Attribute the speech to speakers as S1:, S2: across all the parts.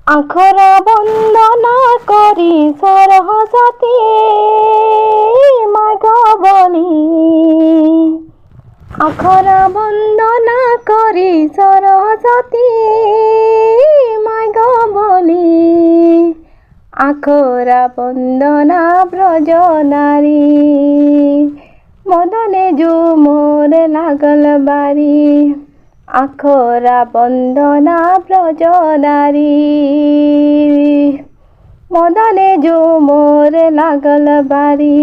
S1: আখরা বন্দনা করি সরস্বতী মাগ বলি। আখরা বন্দনা করি সরস্বতী মাগ বলি। আখরা বন্দনা ব্রজ নারী মদনে ঝুমুর লাগল বাড়ি। আখরা বন্দনা ব্রজ নারী মদনে ঝুমুর লাগল বাড়ি।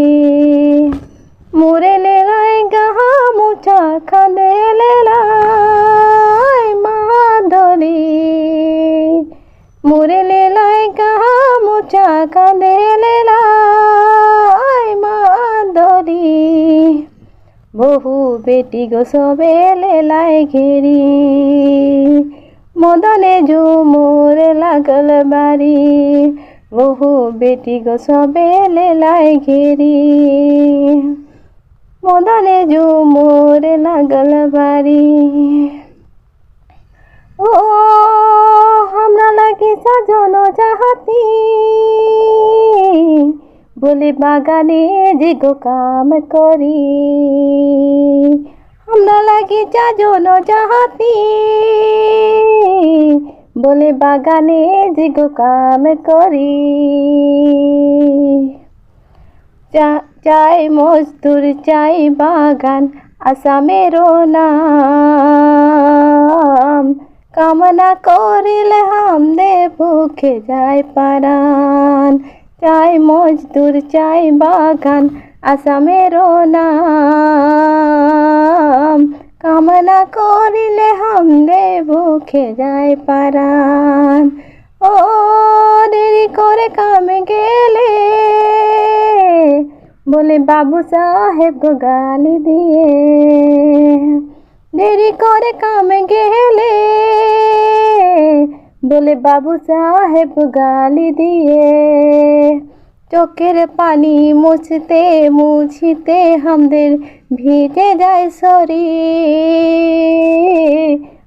S1: মুরে লেলাই গাহা মুছা খাঁদে লেলাই মাদলি। মুরে লেলাই গাহা মুছা খাঁদে লেলাই মাদলি। বহু বেটি গো সবে লেলাই ঘেরি মদনে ঝুমুর লাগল বাড়ি। বহু বেটি গো সবে লেলাই ঘেরি মদনে ঝুমুর লাগল বাড়ি। ও हमरा লাগি সাজন চাহতি বলে বাগানে যে গো কাম করি। हमरा লাগি সাজন চাহতি বলে বাগানে যে গো কাম করি। চাই মজদুর চাই বাগান আসামেরও নাম। কামনা করিলে হামদে ভুখে যায় পারান। চাই মজদুর চাই বাগান আসামেরও নাম। কামনা করিলে হামদে ভুখে যায় পারান। ও দেরি করে কামে গেলে বলে বাবু সাহেব গো গালি দিয়ে। দেরি করে কামে গেলে বলে বাবু সাহেব গালি দিয়ে। চোখের পানি মুছতে মুছিতে হামদের ভিজে যায় শরীর।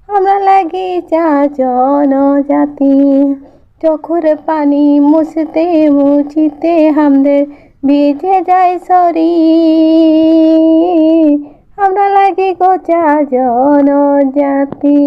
S1: हमरा লাগি চাজন জাতি চোখের পানি মুছতে মুছিতে হামদের ভিজে যায় শরীর। हमरा লাগি গো চাজন জাতি।